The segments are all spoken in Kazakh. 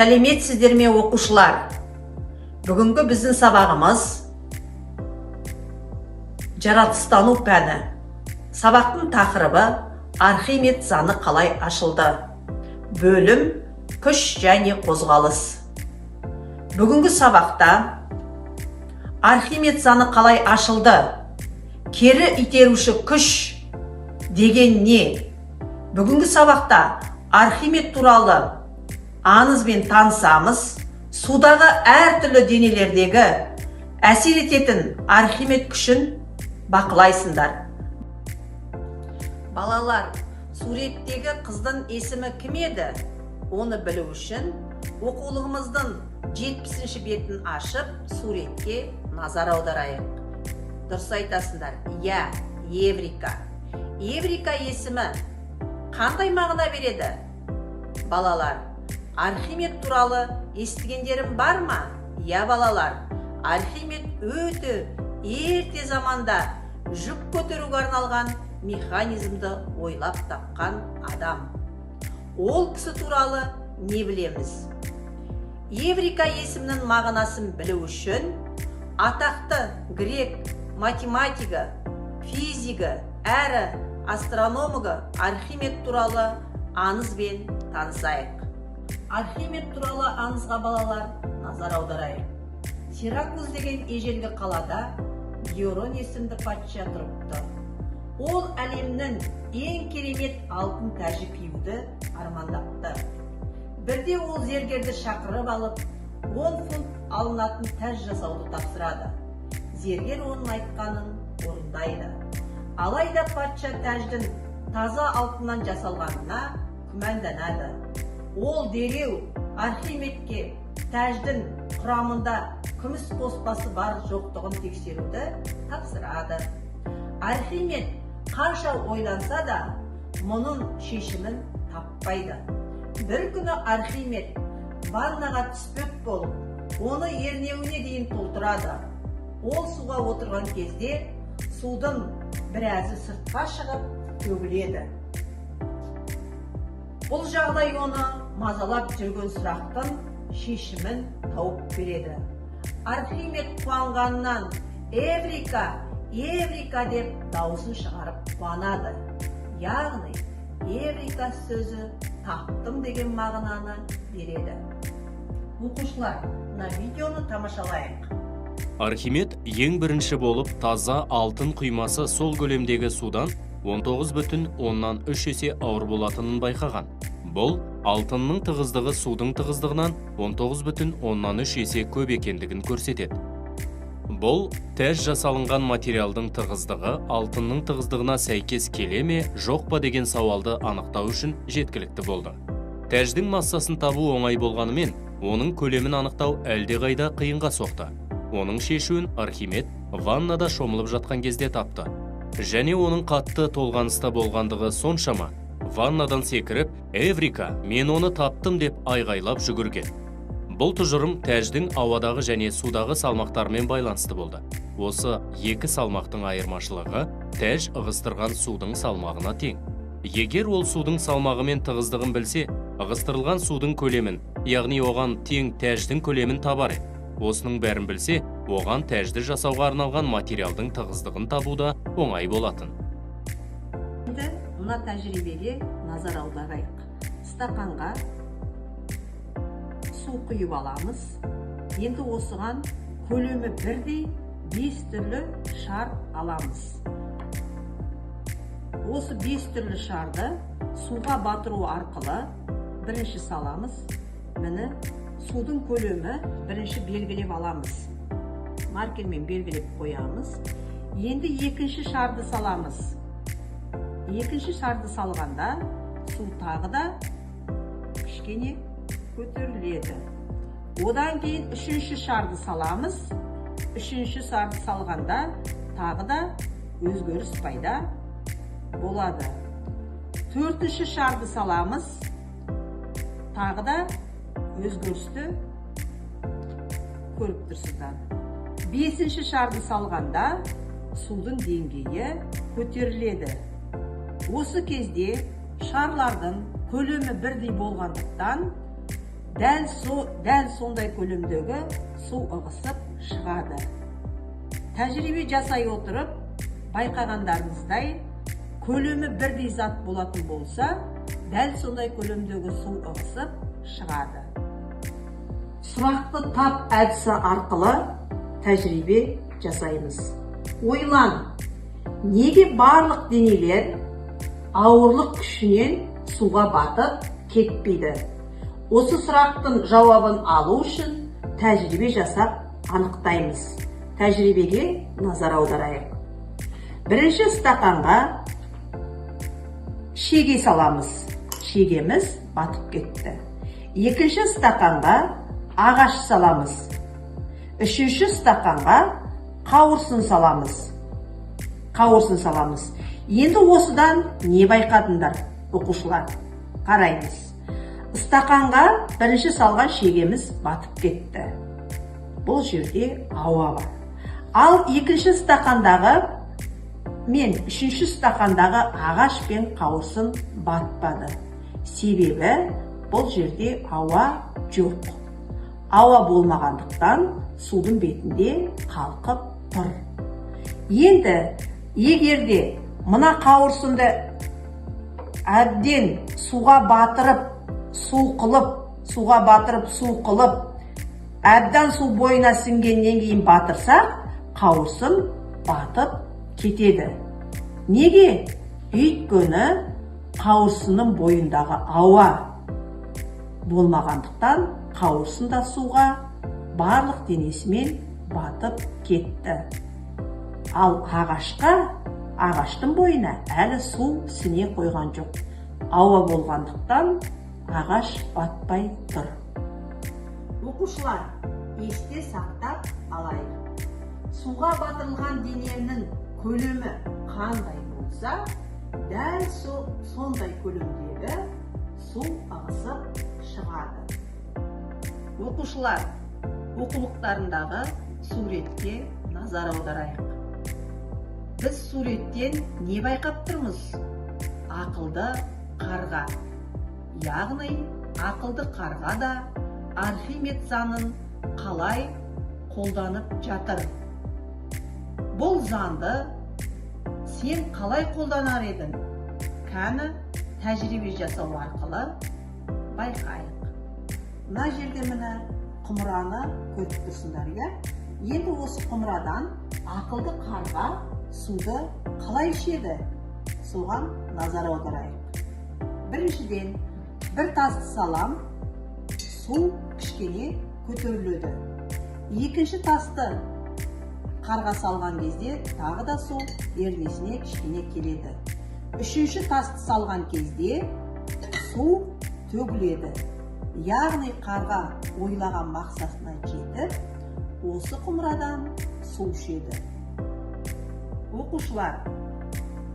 Сәлеметсіздер ме оқушылар? Бүгінгі біздің сабағымыз жаратылыстану пәні. Сабақтың тақырыбы Архимед заңы қалай ашылды? Бөлім күш және қозғалыс. Бүгінгі сабақта Архимед заңы қалай ашылды? Кері итеруші күш деген не? Бүгінгі сабақта Архимед туралы аңызбен танысамыз. Судағы әртүрлі денелердегі әсер ететін Архимед күшін бақылайсыңдар. Балалар, суреттегі қыздың есімі кім еді? Оны білу үшін оқулығымыздың 70-ші бетін ашып, суретке назар аударайық. Дұрыс айтасыңдар. Я, Еврика. Еврика есімі қандай мағына береді? Балалар, Архимед туралы естігендерім бар ма? Я, балалар, Архимед өте ерте заманда жүк көтеруге арналған механизмді ойлап тапқан адам. Ол кісі туралы не білеміз? Еврика есімнің мағынасын білу үшін атақты грек математигі, физигі әрі астрономығы Архимед туралы аңызбен танысайық. Архимед туралы аңызға балалар назар аударайық. Сиракуз деген ежелгі қалада Георон есімді патша тұрыпты. Ол әлемнің ең керемет алтын тәжі киюді армандапты. Бірде ол зергерді шақырып алып, 10 фунт алынатын тәж жасауды тапсырады. Зергер оның айтқанын орындайды. Алайда патша тәждің таза алтыннан жасалғанына күмәнданады. Ол дереу Архимедке тәждің құрамында күміс қоспасы бар жоқтығын тексеруді тапсырады. Архимед қанша ойланса да, мұның шешімін таппайды. Бір күні Архимед ваннаға түспек болып, оны ернеуіне дейін толтырады. Ол суға отырған кезде судың біразы сыртқа шығып төгіледі. Бұл жағдай оны мазалап жүрген сұрақтың шешімін тауып береді. Архимед қуанғаннан Еврика, Еврика деп дауысын шығарып қуанады. Яғни, Еврика сөзі таптым деген мағынаны береді. Оқушылар, мына видеоны тамашалайық. Архимед ең бірінші болып таза алтын құймасы сол көлемдегі судан 19,3 есе ауыр болатынын байқаған. Бұл алтынның тығыздығы судың тығыздығынан 19,3 есе көп екендігін көрсетеді. Бұл тәж жасалынған материалдың тығыздығы алтынның тығыздығына сәйкес келе ме, жоқ па деген сауалды анықтау үшін жеткілікті болды. Тәждің массасын табу оңай болғанымен, оның көлемін анықтау әлдеқайда қиынға соқты. Оның шешуін Архимед ваннада шомылып жатқан кезде тапты. Және оның қатты толғаныста болғандығы соншама, ваннадан секіріп, Еврика, мен оны таптым деп айғайлап жүгірген. Бұл тұжырым тәждің ауадағы және судағы салмақтармен байланысты болды. Осы екі салмақтың айырмашылығы тәж ығыстырған судың салмағына тең. Егер ол судың салмағы мен тығыздығын білсе, ығыстырылған судың көлемін, яғни оған тең тәждің көлемін табар еді. Осының бәрін білсе, оған тәжді жасауға арналған материалдың тығыздығын табуда оңай болатын. Енді мына тәжірибеге назар аударайық. Стақанға су құйып аламыз. Енді осыған көлемі бірдей 5 түрлі шар аламыз. Осы 5 түрлі шарды суға батыру арқылы бірінші саламыз. Міне судың көлемі бірінші белгілеп аламыз. Маркермен белгілеп қоямыз. Енді екінші шарды саламыз. Екінші шарды салғанда су тағы да кішкене көтеріледі. Одан кейін үшінші шарды саламыз. Үшінші шарды салғанда тағы да өзгеріс пайда болады. Төртінші шарды саламыз. Тағы да өзгерісті көріп тұрсыздар. Бесінші шарды салғанда судың деңгейі көтеріледі. Осы кезде шарлардың көлемі бірдей болғандықтан дәл сондай көлемдегі су ығысып шығады. Тәжірибе жасай отырып, байқағандарыңыздай, көлемі бірдей зат болатын болса, дәл сондай көлемдегі су ығысып шығады. Сұрақты тап әдісі арқылы тәжірибе жасаймыз. Ойлан, неге барлық денелер ауырлық күшінен суға батып кетпейді? Осы сұрақтың жауабын алу үшін тәжірибе жасап анықтаймыз. Тәжірибеге назар аударайық. Бірінші стақанға шеге саламыз. Шегеміз батып кетті. Екінші стақанға ағаш саламыз. Үшінші стақанға қауырсын саламыз. Енді осыдан не байқадыңдар, оқушылар? Қараймыз. Стақанға бірінші салған шегеміз батып кетті. Бұл жерде ауа бар. Ал екінші стақандағы мен үшінші стақандағы ағаш пен қауырсын батпады. Себебі бұл жерде ауа жоқ. Ауа болмағандықтан судың бетінде қалқып тұр. Енді егерде мына қауырсынды әбден суға батырып, су қылып, әбден су бойына сіңгеннен кейін батырсақ, қауырсын батып кетеді. Неге? Өйткені қауырсынның бойындағы ауа болмағандықтан қауырсын да суға барлық денесімен батып кетті. Ал ағаштың бойына әлі су сіне қойған жоқ. Ауа болғандықтан ағаш батпай тұр. Оқушылар, есте сақтап алайық. Суға батырылған дененің көлемі қандай болса, дәл сондай көлемдегі су ағысып шығады. Оқушылар, оқулықтарындағы суретке назар аударайық. Біз суреттен не байқап тұрмыз? Ақылды қарға. Яғни, ақылды қарға да Архимед заңын қалай қолданып жатыр? Бұл заңды сен қалай қолданар едің? Кәні тәжірибе жасау арқылы байқайық. Мына жерде міне құмыраны көріп тұрсыңдар, иә? Енді осы құмырадан ақылды қарға суды қалай ішеді? Соған назар аударайық. Біріншіден, бір тасты салам, су кішкене көтеріледі. Екінші тасты қарға салған кезде тағы да су ернесіне кішкене келеді. Үшінші тасты салған кезде су төгіледі. Яғни қарға ойлаған мақсатына жетіп, осы құмырадан су ішеді. Оқушылар,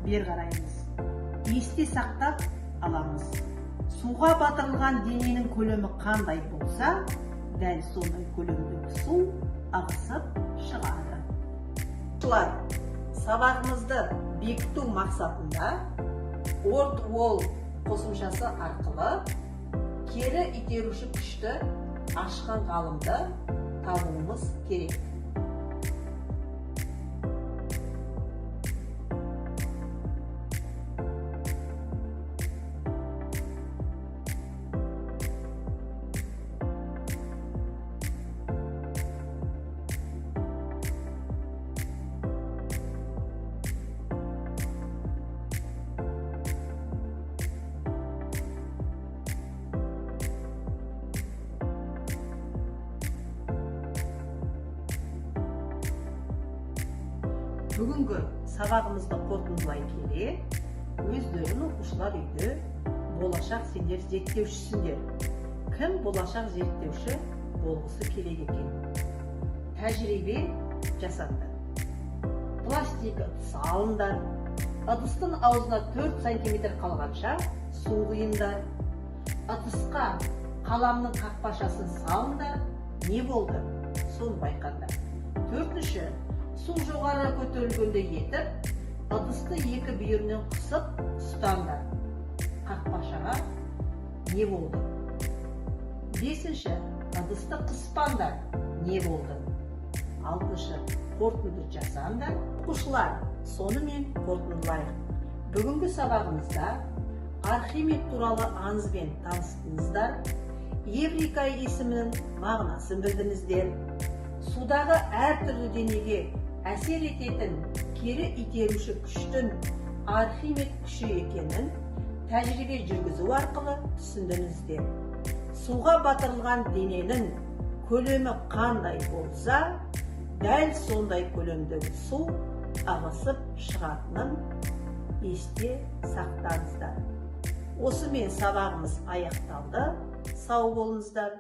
бер қараймыз. Есте сақтап аламыз. Суға батырылған дененің көлемі қандай болса, дәл сондай көлемдегі су ағысып шығады. Оқушылар, сабағымызды бекіту мақсатында Word-Wall қосымшасы арқылы кері итеруші күшті ашқан ғалымды табуымыз керек. Бүгінгі сабағымызды қорытындылай келе, өздерін оқушылар үйде болашақ сендер зерттеушісіңдер. Кім болашақ зерттеуші болғысы керек екен? Тәжірибе жасаңдар. Пластик ыдыс алыңдар. Ыдыстың аузына 4 сантиметр қалғанша су құйыңдар. Ыдысқа қаламның қақпашасын салыңдар. Не болды? Соны байқаңдар. Төртінші, су жоғары көтерілгенде етіп, ыдысты екі бүйірінен қысып ұстаңдар. Қақпашаға не болды? Бесінші, ыдысты қыспаңдар. Не болды? Алтыншы, қорытынды жасаңдар. Оқушылар, сонымен қорытындылайық. Бүгінгі сабағымызда Архимед туралы аңызбен таныстыңыздар. Еврика есімінің мағынасын білдіңіздер. Судағы әртүрлі денеге әсер ететін кері итеруші күштің Архимед күші екенін тәжірибе жүргізу арқылы түсіндіңіздер. Суға батырылған дененің көлемі қандай болса, дәл сондай көлемдегі су ағысып шығатынын есте сақтаңыздар. Осымен сабағымыз аяқталды. Сау болыңыздар.